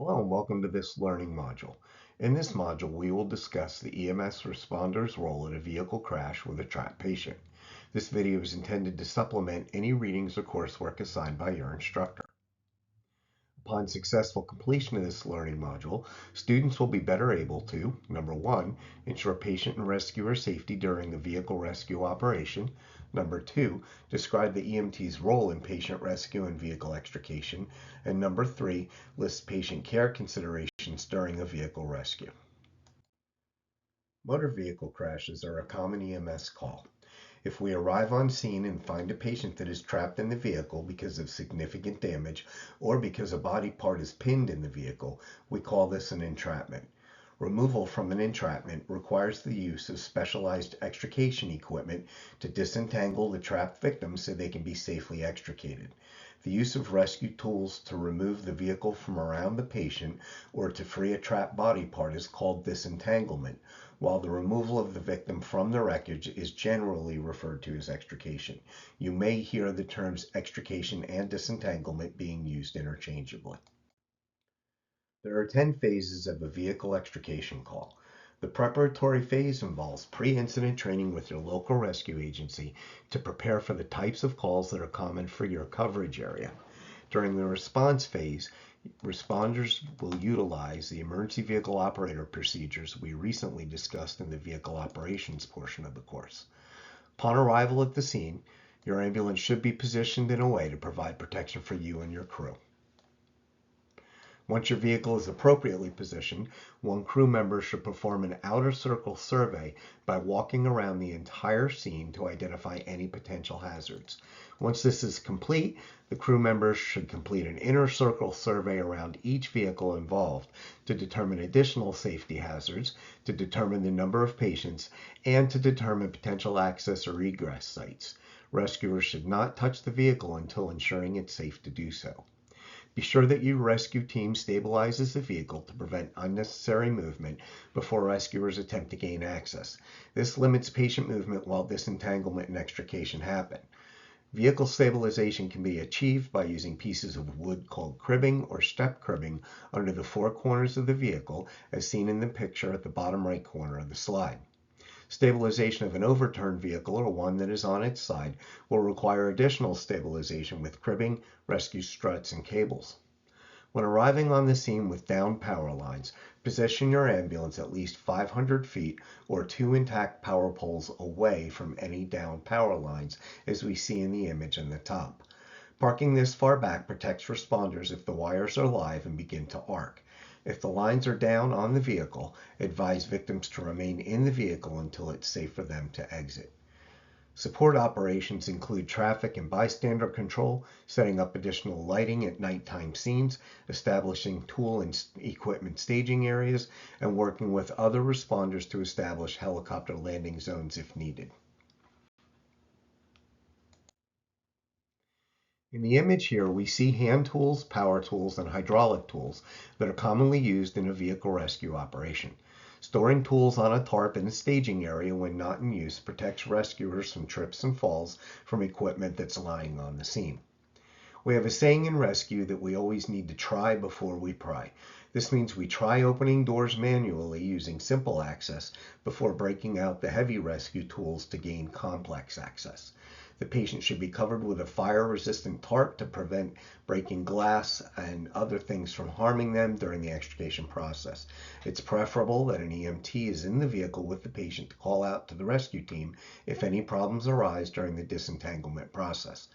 Hello and welcome to this learning module. In this module, we will discuss the EMS responder's role in a vehicle crash with a trapped patient. This video is intended to supplement any readings or coursework assigned by your instructor. Upon successful completion of this learning module, students will be better able to, number one, ensure patient and rescuer safety during the vehicle rescue operation. Number two, describe the EMT's role in patient rescue and vehicle extrication. And number three, list patient care considerations during a vehicle rescue. Motor vehicle crashes are a common EMS call. If we arrive on scene and find a patient that is trapped in the vehicle because of significant damage or because a body part is pinned in the vehicle, we call this an entrapment. Removal from an entrapment requires the use of specialized extrication equipment to disentangle the trapped victim so they can be safely extricated. The use of rescue tools to remove the vehicle from around the patient or to free a trapped body part is called disentanglement, while the removal of the victim from the wreckage is generally referred to as extrication. You may hear the terms extrication and disentanglement being used interchangeably. There are 10 phases of a vehicle extrication call. The preparatory phase involves pre-incident training with your local rescue agency to prepare for the types of calls that are common for your coverage area. During the response phase, responders will utilize the emergency vehicle operator procedures we recently discussed in the vehicle operations portion of the course. Upon arrival at the scene, your ambulance should be positioned in a way to provide protection for you and your crew. Once your vehicle is appropriately positioned, one crew member should perform an outer circle survey by walking around the entire scene to identify any potential hazards. Once this is complete, the crew members should complete an inner circle survey around each vehicle involved to determine additional safety hazards, to determine the number of patients, and to determine potential access or egress sites. Rescuers should not touch the vehicle until ensuring it's safe to do so. Be sure that your rescue team stabilizes the vehicle to prevent unnecessary movement before rescuers attempt to gain access. This limits patient movement while disentanglement and extrication happen. Vehicle stabilization can be achieved by using pieces of wood called cribbing or step cribbing under the four corners of the vehicle, as seen in the picture at the bottom right corner of the slide. Stabilization of an overturned vehicle or one that is on its side will require additional stabilization with cribbing, rescue struts, and cables. When arriving on the scene with downed power lines, position your ambulance at least 500 feet or 2 intact power poles away from any downed power lines, as we see in the image on the top. Parking this far back protects responders if the wires are live and begin to arc. If the lines are down on the vehicle, advise victims to remain in the vehicle until it's safe for them to exit. Support operations include traffic and bystander control, setting up additional lighting at nighttime scenes, establishing tool and equipment staging areas, and working with other responders to establish helicopter landing zones if needed. In the image here, we see hand tools, power tools, and hydraulic tools that are commonly used in a vehicle rescue operation. Storing tools on a tarp in a staging area when not in use protects rescuers from trips and falls from equipment that's lying on the scene. We have a saying in rescue that we always need to try before we pry. This means we try opening doors manually using simple access before breaking out the heavy rescue tools to gain complex access. The patient should be covered with a fire-resistant tarp to prevent breaking glass and other things from harming them during the extrication process. It's preferable that an EMT is in the vehicle with the patient to call out to the rescue team if any problems arise during the disentanglement process.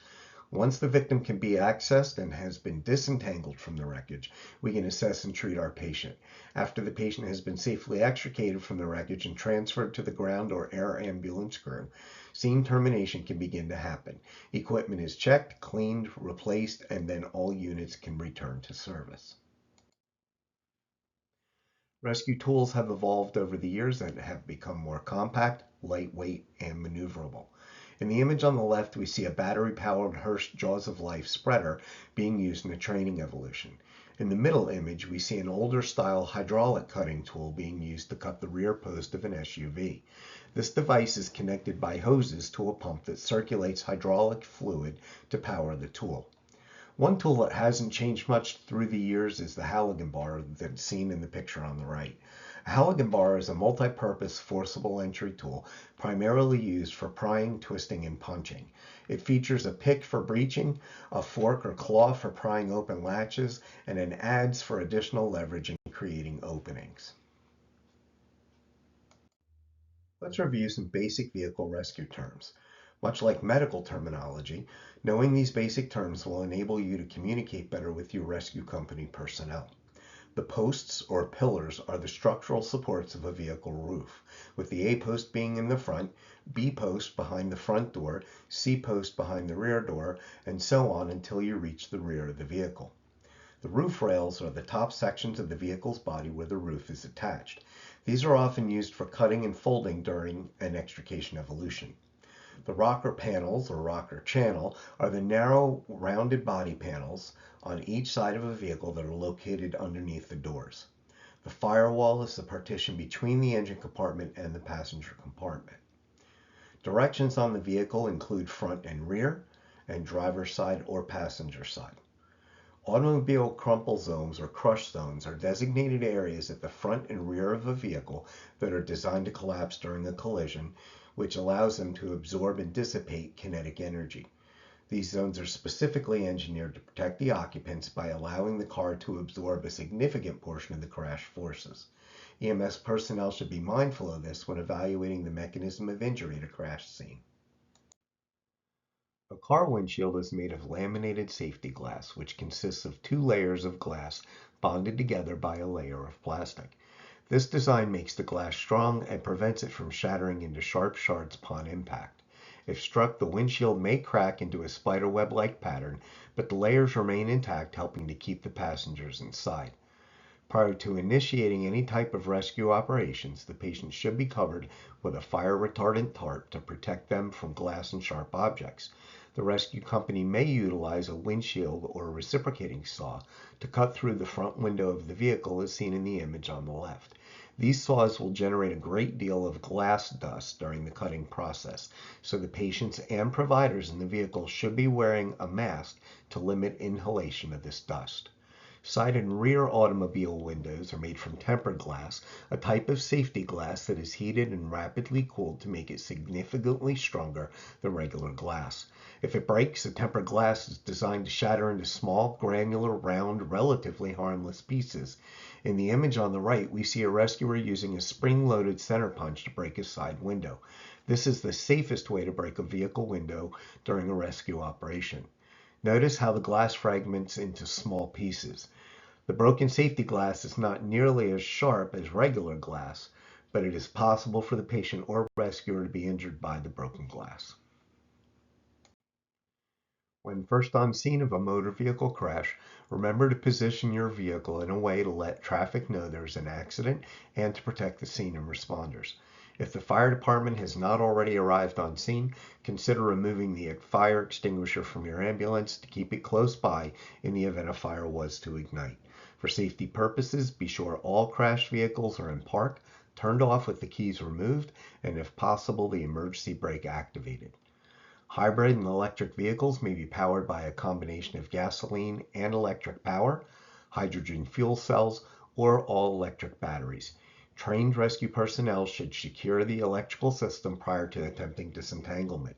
Once the victim can be accessed and has been disentangled from the wreckage, we can assess and treat our patient. After the patient has been safely extricated from the wreckage and transferred to the ground or air ambulance crew, scene termination can begin to happen. Equipment is checked, cleaned, replaced, and then all units can return to service. Rescue tools have evolved over the years and have become more compact, lightweight, and maneuverable. In the image on the left, we see a battery-powered Hurst Jaws of Life spreader being used in a training evolution. In the middle image, we see an older-style hydraulic cutting tool being used to cut the rear post of an SUV. This device is connected by hoses to a pump that circulates hydraulic fluid to power the tool. One tool that hasn't changed much through the years is the Halligan bar that's seen in the picture on the right. A Halligan bar is a multi-purpose forcible entry tool primarily used for prying, twisting, and punching. It features a pick for breeching, a fork or claw for prying open latches, and an adze for additional leverage in creating openings. Let's review some basic vehicle rescue terms. Much like medical terminology, knowing these basic terms will enable you to communicate better with your rescue company personnel. The posts or pillars are the structural supports of a vehicle roof, with the A post being in the front, B post behind the front door, C post behind the rear door, and so on until you reach the rear of the vehicle. The roof rails are the top sections of the vehicle's body where the roof is attached. These are often used for cutting and folding during an extrication evolution. The rocker panels, or rocker channel, are the narrow, rounded body panels on each side of a vehicle that are located underneath the doors. The firewall is the partition between the engine compartment and the passenger compartment. Directions on the vehicle include front and rear, and driver's side or passenger side. Automobile crumple zones or crush zones are designated areas at the front and rear of a vehicle that are designed to collapse during a collision, which allows them to absorb and dissipate kinetic energy. These zones are specifically engineered to protect the occupants by allowing the car to absorb a significant portion of the crash forces. EMS personnel should be mindful of this when evaluating the mechanism of injury at a crash scene. A car windshield is made of laminated safety glass, which consists of two layers of glass bonded together by a layer of plastic. This design makes the glass strong and prevents it from shattering into sharp shards upon impact. If struck, the windshield may crack into a spiderweb-like pattern, but the layers remain intact, helping to keep the passengers inside. Prior to initiating any type of rescue operations, the patient should be covered with a fire-retardant tarp to protect them from glass and sharp objects. The rescue company may utilize a windshield or a reciprocating saw to cut through the front window of the vehicle as seen in the image on the left. These saws will generate a great deal of glass dust during the cutting process, so the patients and providers in the vehicle should be wearing a mask to limit inhalation of this dust. Side and rear automobile windows are made from tempered glass, a type of safety glass that is heated and rapidly cooled to make it significantly stronger than regular glass. If it breaks, the tempered glass is designed to shatter into small, granular, round, relatively harmless pieces. In the image on the right, we see a rescuer using a spring-loaded center punch to break a side window. This is the safest way to break a vehicle window during a rescue operation. Notice how the glass fragments into small pieces. The broken safety glass is not nearly as sharp as regular glass, but it is possible for the patient or rescuer to be injured by the broken glass. When first on scene of a motor vehicle crash, remember to position your vehicle in a way to let traffic know there's an accident and to protect the scene and responders. If the fire department has not already arrived on scene, consider removing the fire extinguisher from your ambulance to keep it close by in the event a fire was to ignite. For safety purposes, be sure all crashed vehicles are in park, turned off with the keys removed, and if possible, the emergency brake activated. Hybrid and electric vehicles may be powered by a combination of gasoline and electric power, hydrogen fuel cells, or all-electric batteries. Trained rescue personnel should secure the electrical system prior to attempting disentanglement.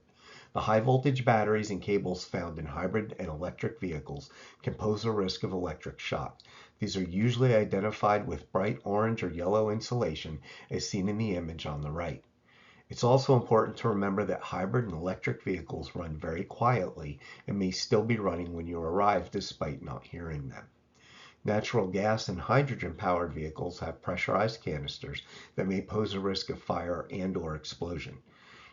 The high-voltage batteries and cables found in hybrid and electric vehicles can pose a risk of electric shock. These are usually identified with bright orange or yellow insulation, as seen in the image on the right. It's also important to remember that hybrid and electric vehicles run very quietly and may still be running when you arrive despite not hearing them. Natural gas and hydrogen-powered vehicles have pressurized canisters that may pose a risk of fire and/or explosion.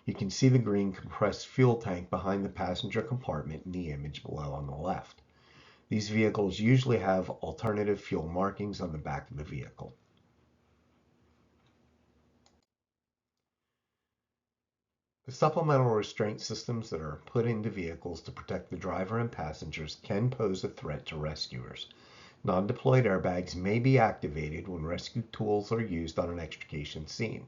You can see the green compressed fuel tank behind the passenger compartment in the image below on the left. These vehicles usually have alternative fuel markings on the back of the vehicle. The supplemental restraint systems that are put into vehicles to protect the driver and passengers can pose a threat to rescuers. Non-deployed airbags may be activated when rescue tools are used on an extrication scene.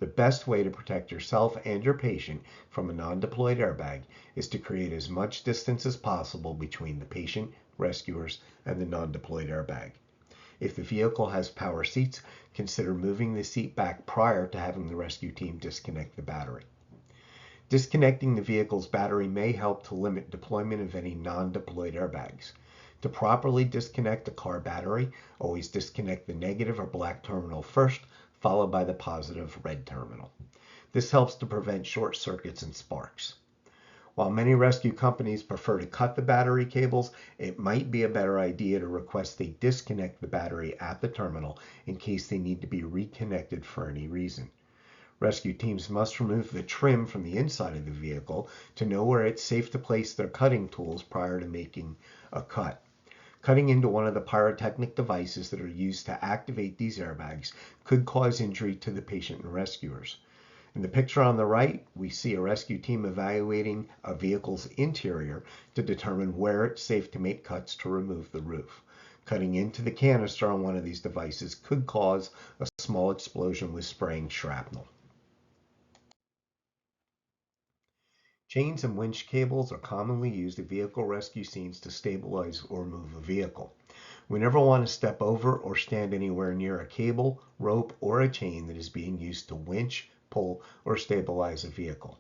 The best way to protect yourself and your patient from a non-deployed airbag is to create as much distance as possible between the patient, rescuers, and the non-deployed airbag. If the vehicle has power seats, consider moving the seat back prior to having the rescue team disconnect the battery. Disconnecting the vehicle's battery may help to limit deployment of any non-deployed airbags. To properly disconnect a car battery, always disconnect the negative or black terminal first, followed by the positive red terminal. This helps to prevent short circuits and sparks. While many rescue companies prefer to cut the battery cables, it might be a better idea to request they disconnect the battery at the terminal in case they need to be reconnected for any reason. Rescue teams must remove the trim from the inside of the vehicle to know where it's safe to place their cutting tools prior to making a cut. Cutting into one of the pyrotechnic devices that are used to activate these airbags could cause injury to the patient and rescuers. In the picture on the right, we see a rescue team evaluating a vehicle's interior to determine where it's safe to make cuts to remove the roof. Cutting into the canister on one of these devices could cause a small explosion with spraying shrapnel. Chains and winch cables are commonly used at vehicle rescue scenes to stabilize or move a vehicle. We never want to step over or stand anywhere near a cable, rope, or a chain that is being used to winch, pull, or stabilize a vehicle.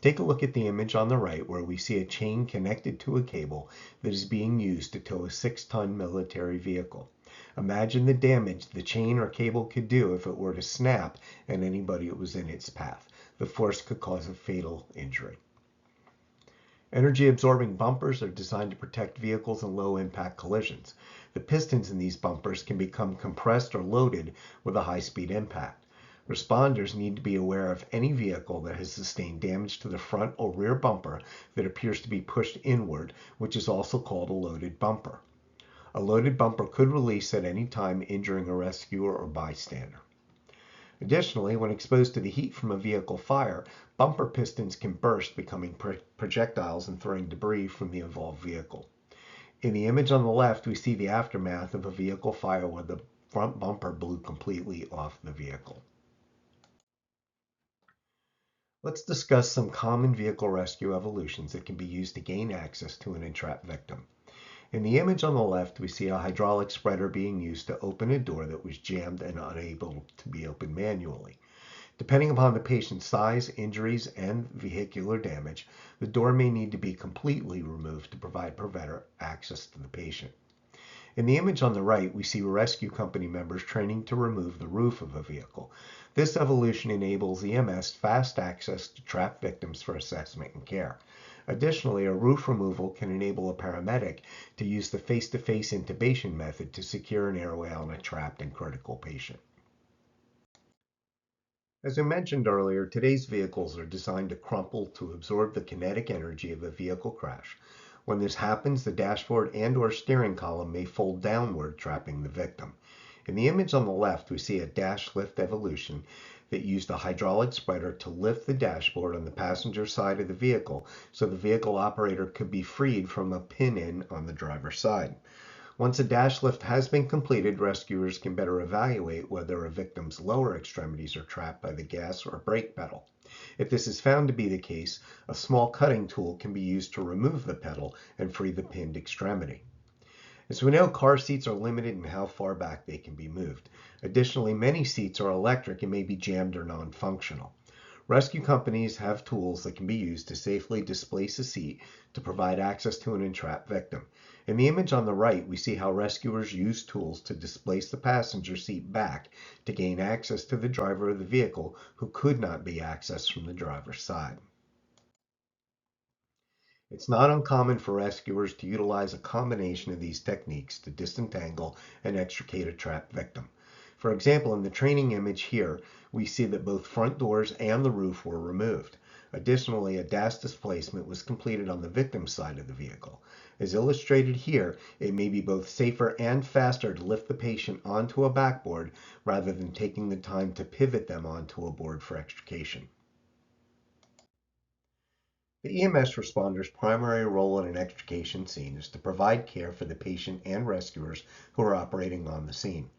Take a look at the image on the right where we see a chain connected to a cable that is being used to tow a 6-ton military vehicle. Imagine the damage the chain or cable could do if it were to snap and anybody that was in its path. The force could cause a fatal injury. Energy-absorbing bumpers are designed to protect vehicles in low-impact collisions. The pistons in these bumpers can become compressed or loaded with a high-speed impact. Responders need to be aware of any vehicle that has sustained damage to the front or rear bumper that appears to be pushed inward, which is also called a loaded bumper. A loaded bumper could release at any time, injuring a rescuer or bystander. Additionally, when exposed to the heat from a vehicle fire, bumper pistons can burst, becoming projectiles and throwing debris from the involved vehicle. In the image on the left, we see the aftermath of a vehicle fire where the front bumper blew completely off the vehicle. Let's discuss some common vehicle rescue evolutions that can be used to gain access to an entrapped victim. In the image on the left, we see a hydraulic spreader being used to open a door that was jammed and unable to be opened manually. Depending upon the patient's size, injuries, and vehicular damage, the door may need to be completely removed to provide better access to the patient. In the image on the right, we see rescue company members training to remove the roof of a vehicle. This evolution enables EMS fast access to trapped victims for assessment and care. Additionally, a roof removal can enable a paramedic to use the face-to-face intubation method to secure an airway on a trapped and critical patient. As I mentioned earlier, today's vehicles are designed to crumple to absorb the kinetic energy of a vehicle crash. When this happens, the dashboard and/or steering column may fold downward, trapping the victim. In the image on the left, we see a dash lift evolution that used a hydraulic spreader to lift the dashboard on the passenger side of the vehicle so the vehicle operator could be freed from a pin-in on the driver's side. Once a dash lift has been completed, rescuers can better evaluate whether a victim's lower extremities are trapped by the gas or brake pedal. If this is found to be the case, a small cutting tool can be used to remove the pedal and free the pinned extremity. As we know, car seats are limited in how far back they can be moved. Additionally, many seats are electric and may be jammed or non-functional. Rescue companies have tools that can be used to safely displace a seat to provide access to an entrapped victim. In the image on the right, we see how rescuers use tools to displace the passenger seat back to gain access to the driver of the vehicle who could not be accessed from the driver's side. It's not uncommon for rescuers to utilize a combination of these techniques to disentangle and extricate a trapped victim. For example, in the training image here, we see that both front doors and the roof were removed. Additionally, a dash displacement was completed on the victim's side of the vehicle. As illustrated here, it may be both safer and faster to lift the patient onto a backboard rather than taking the time to pivot them onto a board for extrication. The EMS responder's primary role in an extrication scene is to provide care for the patient and rescuers who are operating on the scene.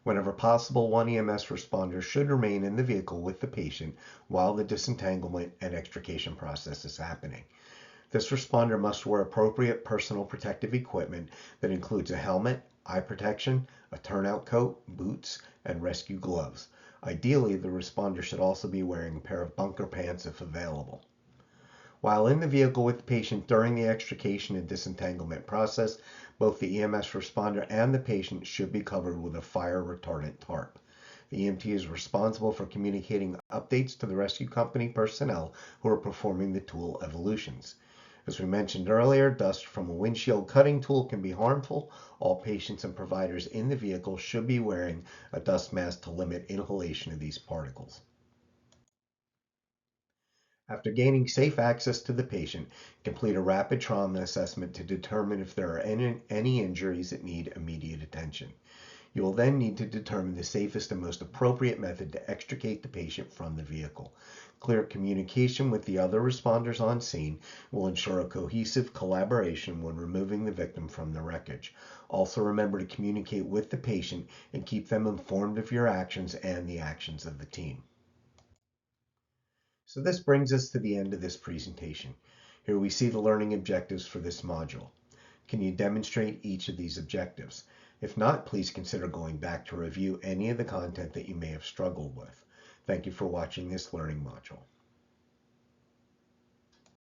Whenever possible, one EMS responder should remain in the vehicle with the patient while the disentanglement and extrication process is happening. This responder must wear appropriate personal protective equipment that includes a helmet, eye protection, a turnout coat, boots, and rescue gloves. Ideally, the responder should also be wearing a pair of bunker pants if available. While in the vehicle with the patient during the extrication and disentanglement process, both the EMS responder and the patient should be covered with a fire retardant tarp. The EMT is responsible for communicating updates to the rescue company personnel who are performing the tool evolutions. As we mentioned earlier, dust from a windshield cutting tool can be harmful. All patients and providers in the vehicle should be wearing a dust mask to limit inhalation of these particles. After gaining safe access to the patient, complete a rapid trauma assessment to determine if there are any injuries that need immediate attention. You will then need to determine the safest and most appropriate method to extricate the patient from the vehicle. Clear communication with the other responders on scene will ensure a cohesive collaboration when removing the victim from the wreckage. Also remember to communicate with the patient and keep them informed of your actions and the actions of the team. So this brings us to the end of this presentation. Here we see the learning objectives for this module. Can you demonstrate each of these objectives? If not, please consider going back to review any of the content that you may have struggled with. Thank you for watching this learning module.